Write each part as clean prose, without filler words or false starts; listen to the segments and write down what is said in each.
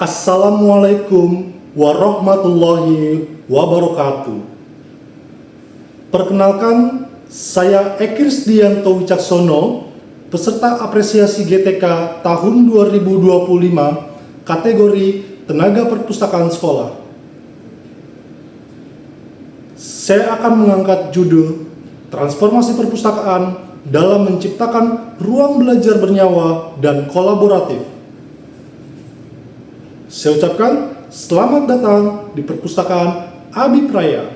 Assalamualaikum warahmatullahi wabarakatuh. Perkenalkan, saya Eki Risdianto Wicaksono, peserta apresiasi GTK tahun 2025, kategori Tenaga Perpustakaan Sekolah. Saya akan mengangkat judul Transformasi Perpustakaan dalam menciptakan ruang belajar bernyawa dan kolaboratif. Saya ucapkan selamat datang di Perpustakaan Abi Praya.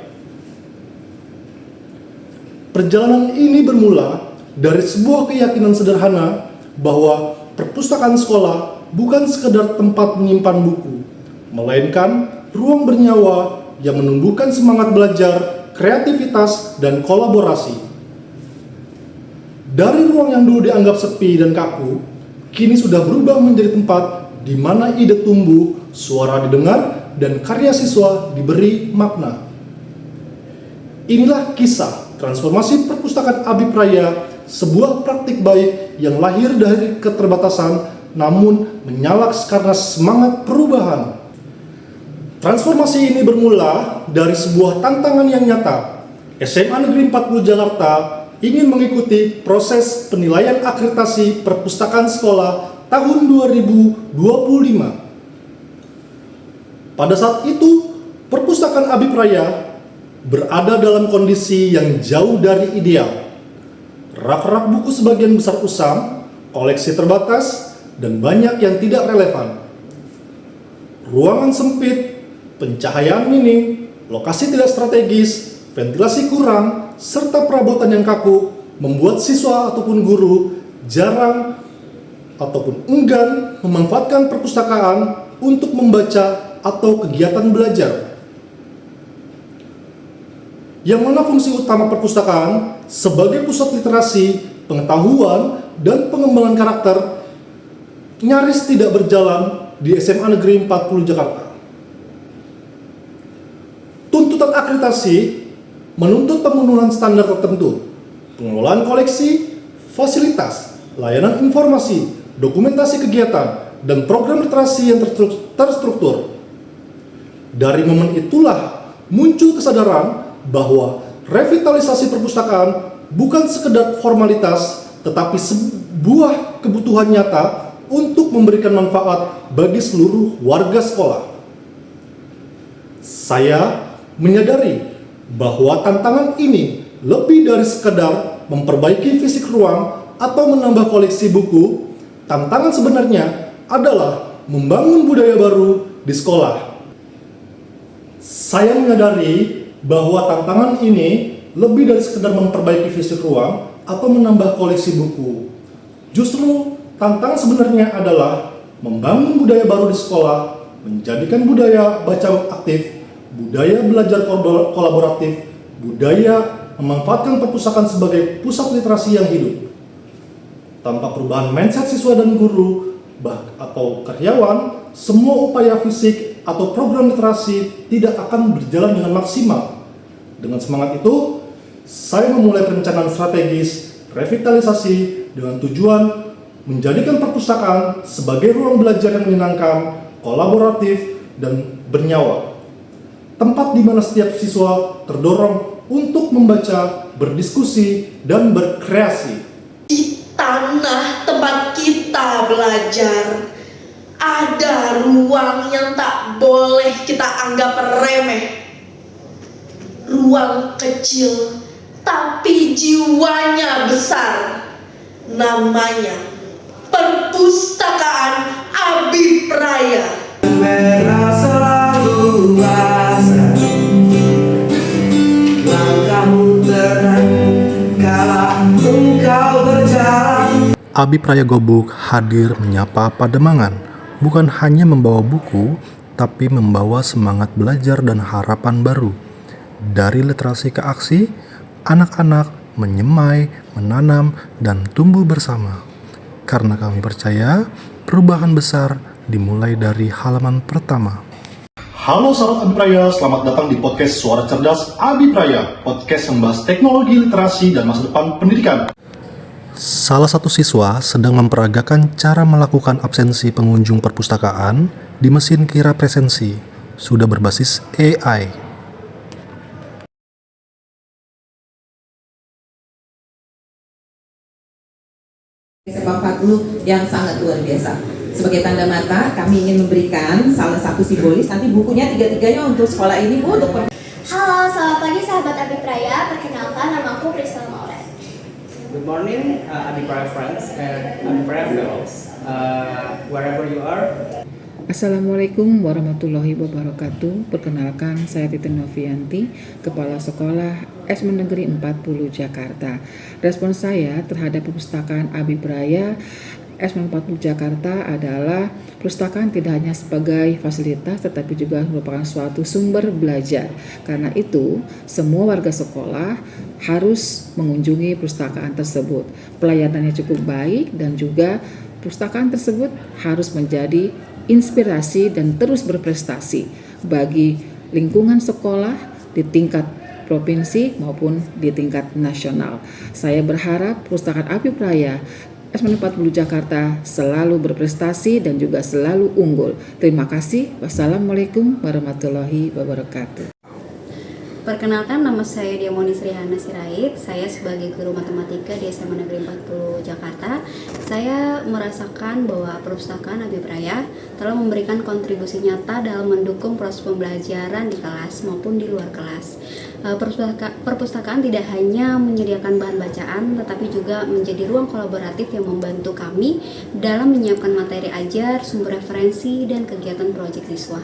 Perjalanan ini bermula dari sebuah keyakinan sederhana bahwa perpustakaan sekolah bukan sekedar tempat menyimpan buku, melainkan ruang bernyawa yang menumbuhkan semangat belajar, kreativitas, dan kolaborasi. Dari ruang yang dulu dianggap sepi dan kaku, kini sudah berubah menjadi tempat di mana ide tumbuh, suara didengar, dan karya siswa diberi makna. Inilah kisah transformasi perpustakaan Abi Praya, sebuah praktik baik yang lahir dari keterbatasan namun menyalak karena semangat perubahan. Transformasi ini bermula dari sebuah tantangan yang nyata. SMA Negeri 40 Jakarta ingin mengikuti proses penilaian akreditasi perpustakaan sekolah tahun 2025. Pada saat itu, perpustakaan Abi Praya berada dalam kondisi yang jauh dari ideal. Rak-rak buku sebagian besar usang, koleksi terbatas, dan banyak yang tidak relevan. Ruangan sempit, pencahayaan minim, lokasi tidak strategis, ventilasi kurang, serta perabotan yang kaku membuat siswa ataupun guru jarang ataupun enggan memanfaatkan perpustakaan untuk membaca atau kegiatan belajar. Yang mana fungsi utama perpustakaan sebagai pusat literasi, pengetahuan, dan pengembangan karakter nyaris tidak berjalan di SMA Negeri 40 Jakarta. Tuntutan akreditasi menuntut pemenuhan standar tertentu, pengelolaan koleksi, fasilitas, layanan informasi, dokumentasi kegiatan, dan program literasi yang terstruktur. Dari momen itulah muncul kesadaran bahwa revitalisasi perpustakaan bukan sekedar formalitas, tetapi sebuah kebutuhan nyata untuk memberikan manfaat bagi seluruh warga sekolah. Saya menyadari bahwa tantangan ini lebih dari sekedar memperbaiki fisik ruang atau menambah koleksi buku. Tantangan sebenarnya adalah membangun budaya baru di sekolah. Saya menyadari bahwa tantangan ini lebih dari sekedar memperbaiki fisik ruang atau menambah koleksi buku. Justru tantangan sebenarnya adalah membangun budaya baru di sekolah, menjadikan budaya baca aktif, budaya belajar kolaboratif, budaya memanfaatkan perpustakaan sebagai pusat literasi yang hidup. Tanpa perubahan mindset siswa dan guru atau karyawan, semua upaya fisik atau program literasi tidak akan berjalan dengan maksimal. Dengan semangat itu, saya memulai perencanaan strategis revitalisasi dengan tujuan menjadikan perpustakaan sebagai ruang belajar yang menyenangkan, kolaboratif, dan bernyawa. Tempat di mana setiap siswa terdorong untuk membaca, berdiskusi, dan berkreasi. Di tanah tempat kita belajar, ada ruang yang tak boleh kita anggap remeh. Ruang kecil, tapi jiwanya besar. Namanya Perpustakaan Abi Praya. Merah selalu basah, langkahmu tenang kala engkau berjalan. Abi Praya Gobuk hadir menyapa Pademangan, bukan hanya membawa buku, tapi membawa semangat belajar dan harapan baru. Dari literasi ke aksi, anak-anak menyemai, menanam, dan tumbuh bersama. Karena kami percaya, perubahan besar dimulai dari halaman pertama. Halo sahabat Abi Praya, selamat datang di podcast Suara Cerdas Abi Praya, podcast yang membahas teknologi, literasi, dan masa depan pendidikan. Salah satu siswa sedang memperagakan cara melakukan absensi pengunjung perpustakaan di mesin kira presensi sudah berbasis AI. SMA 40 yang sangat luar biasa. Sebagai tanda mata, kami ingin memberikan salah satu simbolis, nanti bukunya tiga-tiganya untuk sekolah ini, Bu, untuk Halo, selamat pagi sahabat Abipraya. Perkenalkan, namaku Priscilla Mauren. Good morning, Abipraya friends and Abipraya fellows, wherever you are. Assalamualaikum warahmatullahi wabarakatuh. Perkenalkan, saya Titin Novianti, Kepala Sekolah SMA Negeri 40 Jakarta. Respon saya terhadap perpustakaan Abipraya SMA 40 Jakarta adalah perpustakaan tidak hanya sebagai fasilitas tetapi juga merupakan suatu sumber belajar. Karena itu, semua warga sekolah harus mengunjungi perpustakaan tersebut. Pelayanannya cukup baik dan juga perpustakaan tersebut harus menjadi inspirasi dan terus berprestasi bagi lingkungan sekolah di tingkat provinsi maupun di tingkat nasional. Saya berharap perpustakaan Abipraya SMA 40 Jakarta selalu berprestasi dan juga selalu unggul. Terima kasih. Wassalamualaikum warahmatullahi wabarakatuh. Perkenalkan, nama saya Diamoni Srihana Sirait. Saya sebagai guru matematika di SMA Negeri 40 Jakarta. Saya merasakan bahwa perpustakaan Abipraya telah memberikan kontribusi nyata dalam mendukung proses pembelajaran di kelas maupun di luar kelas. Perpustakaan tidak hanya menyediakan bahan bacaan, tetapi juga menjadi ruang kolaboratif yang membantu kami dalam menyiapkan materi ajar, sumber referensi, dan kegiatan proyek siswa.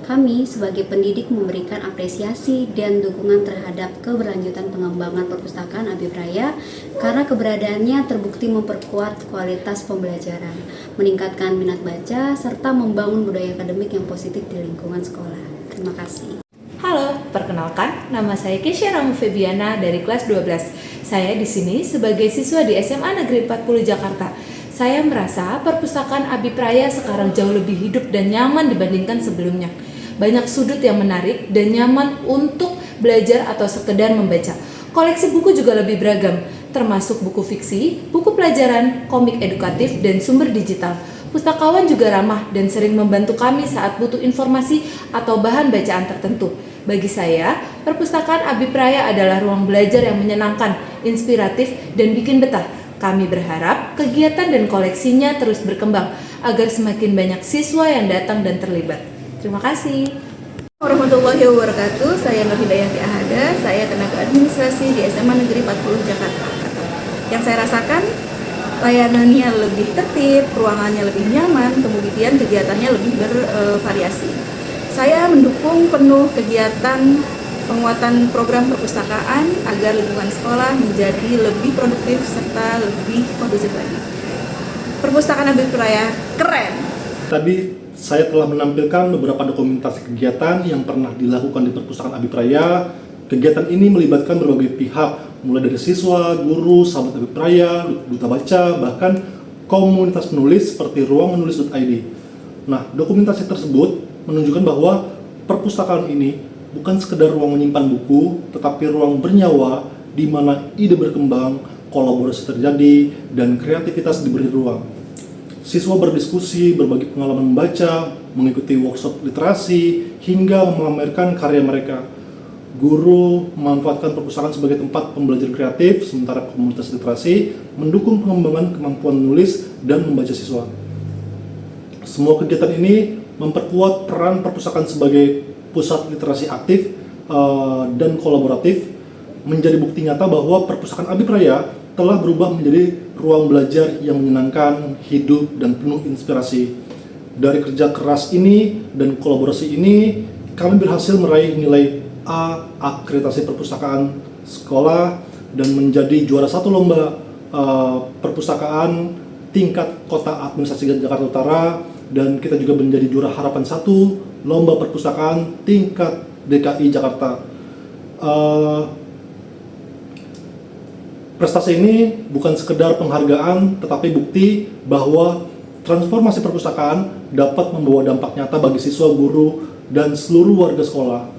Kami sebagai pendidik memberikan apresiasi dan dukungan terhadap keberlanjutan pengembangan perpustakaan Abipraya karena keberadaannya terbukti memperkuat kualitas pembelajaran, meningkatkan minat baca, serta membangun budaya akademik yang positif di lingkungan sekolah. Terima kasih. Halo, perkenalkan, nama saya Kesha Ramu Febiana dari kelas 12. Saya di sini sebagai siswa di SMA Negeri 40 Jakarta. Saya merasa perpustakaan Abipraya sekarang jauh lebih hidup dan nyaman dibandingkan sebelumnya. Banyak sudut yang menarik dan nyaman untuk belajar atau sekedar membaca. Koleksi buku juga lebih beragam, termasuk buku fiksi, buku pelajaran, komik edukatif, dan sumber digital. Pustakawan juga ramah dan sering membantu kami saat butuh informasi atau bahan bacaan tertentu. Bagi saya, perpustakaan Abipraya adalah ruang belajar yang menyenangkan, inspiratif, dan bikin betah. Kami berharap kegiatan dan koleksinya terus berkembang agar semakin banyak siswa yang datang dan terlibat. Terima kasih. Warahmatullahi wabarakatuh. Saya Nur Hidayati Ahada. Saya tenaga administrasi di SMA Negeri 40 Jakarta. Yang saya rasakan, layanannya lebih tertib, ruangannya lebih nyaman, kemudian kegiatannya lebih bervariasi. Saya mendukung penuh kegiatan penguatan program perpustakaan agar lingkungan sekolah menjadi lebih produktif serta lebih kondusif lagi. Perpustakaan Abipraya keren. Tadi saya telah menampilkan beberapa dokumentasi kegiatan yang pernah dilakukan di perpustakaan Abipraya. Kegiatan ini melibatkan berbagai pihak, mulai dari siswa, guru, sahabat Abipraya, duta baca, bahkan komunitas penulis seperti ruangmenulis.id. Nah, dokumentasi tersebut menunjukkan bahwa perpustakaan ini bukan sekedar ruang menyimpan buku, tetapi ruang bernyawa di mana ide berkembang, kolaborasi terjadi, dan kreativitas diberi ruang. Siswa berdiskusi, berbagi pengalaman membaca, mengikuti workshop literasi, hingga memamerkan karya mereka. Guru memanfaatkan perpustakaan sebagai tempat pembelajaran kreatif, sementara komunitas literasi mendukung pengembangan kemampuan menulis dan membaca siswa. Semua kegiatan ini memperkuat peran perpustakaan sebagai pusat literasi aktif dan kolaboratif, menjadi bukti nyata bahwa perpustakaan Abipraya telah berubah menjadi ruang belajar yang menyenangkan, hidup, dan penuh inspirasi. Dari kerja keras ini dan kolaborasi ini, kami berhasil meraih nilai A akreditasi perpustakaan sekolah dan menjadi juara satu lomba perpustakaan tingkat kota administrasi Jakarta Utara, dan kita juga menjadi juara harapan 1 lomba perpustakaan tingkat DKI Jakarta. Prestasi ini bukan sekedar penghargaan, tetapi bukti bahwa transformasi perpustakaan dapat membawa dampak nyata bagi siswa, guru, dan seluruh warga sekolah.